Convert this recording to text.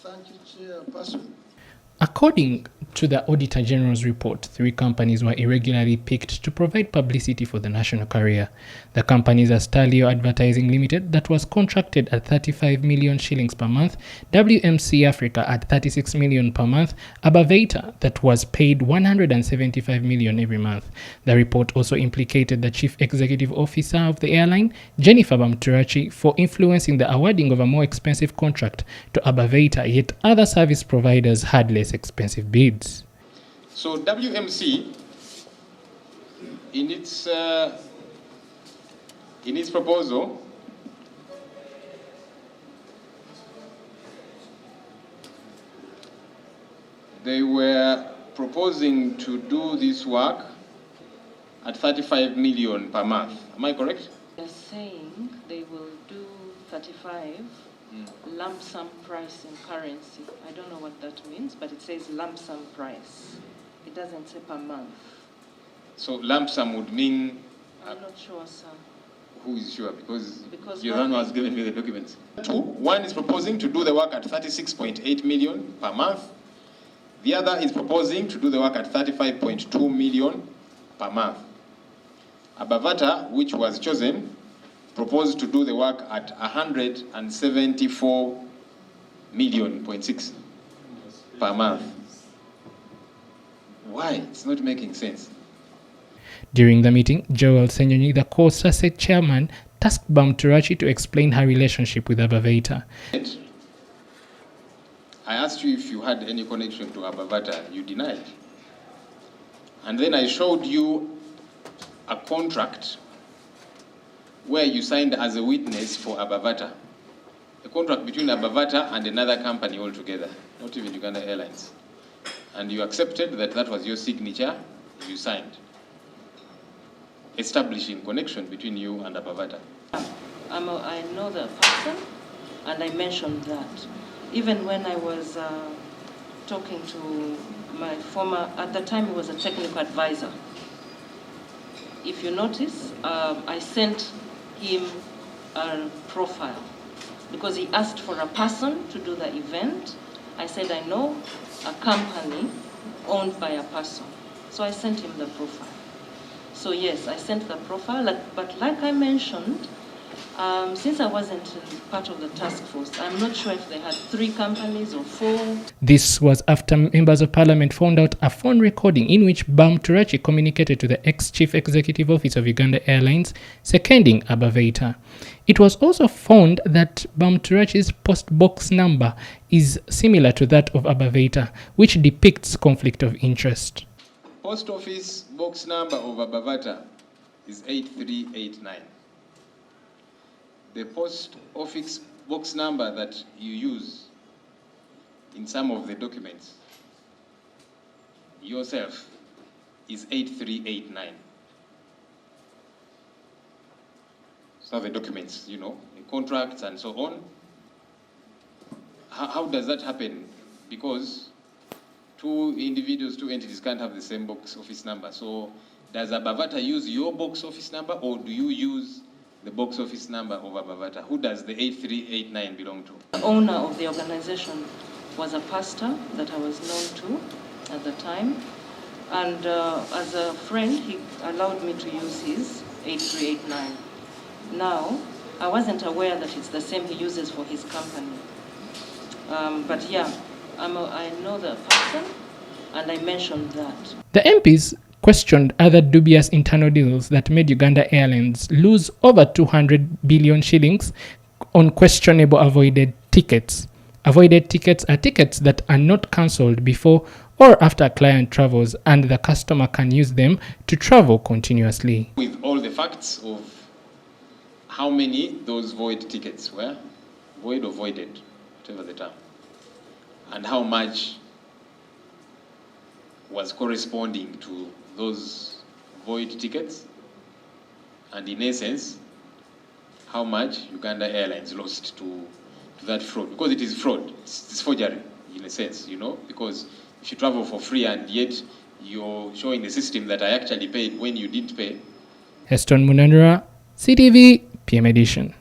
Thank you, Chairperson. According to the Auditor General's report, 3 companies were irregularly picked to provide publicity for the national carrier. The companies are Stalio Advertising Limited, that was contracted at 35 million shillings per month, WMC Africa at 36 million per month, Abavata, that was paid 175 million every month. The report also implicated the Chief Executive Officer of the airline, Jennifer Bamturachi, for influencing the awarding of a more expensive contract to Abavata, yet other service providers had less expensive bids. So WMC, in its proposal, they were proposing to do this work at 35 million per month. Am I correct? They're saying they will do 35 lump sum price in currency. I don't know what that means, but it says lump sum price. It doesn't say per month. So lump sum would mean... I'm not sure, sir. Who is sure? Because one has given me the documents. 2, one is proposing to do the work at 36.8 million per month. The other is proposing to do the work at 35.2 million per month. Abavata, which was chosen, proposed to do the work at 174.6 million per month. Why? It's not making sense. During the meeting, Joel Senyonyi, the co-SASEC chairman, tasked Bamturachi to explain her relationship with Abavata. I asked you if you had any connection to Abavata. You denied. And then I showed you a contract where you signed as a witness for Abavata. A contract between Abavata and another company altogether, not even Uganda Airlines. And you accepted that that was your signature, you signed, establishing connection between you and Abavata. I know the person, and I mentioned that. Even when I was talking to my former, at the time he was a technical advisor. If you notice, I sent him a profile because he asked for a person to do the event. I said, I know a company owned by a person. So I sent him the profile. So yes, I sent the profile, but like I mentioned, since I wasn't part of the task force, I'm not sure if they had 3 companies or 4. This was after members of parliament found out a phone recording in which Bamturachi communicated to the ex-chief executive officer of Uganda Airlines, seconding Abavata. It was also found that Bamturachi's post box number is similar to that of Abavata, which depicts conflict of interest. Post office box number of Abavata is 8389. The post office box number that you use in some of the documents yourself is 8389. So the documents, the contracts and so on. How does that happen? Because 2 individuals, 2 entities can't have the same box office number. So does Abavata use your box office number, or do you use the box office number of Abavata? Who does the 8389 belong to? The owner of the organization was a pastor that I was known to at the time. And as a friend, he allowed me to use his 8389. Now, I wasn't aware that it's the same he uses for his company. But yeah, I know the person, and I mentioned that. The MPs questioned other dubious internal deals that made Uganda Airlines lose over 200 billion shillings on questionable avoided tickets. Avoided tickets are tickets that are not cancelled before or after a client travels, and the customer can use them to travel continuously. With all the facts of how many those void tickets were, void or voided, whatever the term, and how much was corresponding to those void tickets, and in essence, how much Uganda Airlines lost to that fraud, because it is fraud, it's forgery in a sense, because if you travel for free and yet you're showing the system that I actually paid when you didn't pay. Heston Munandura, CTV, PM Edition.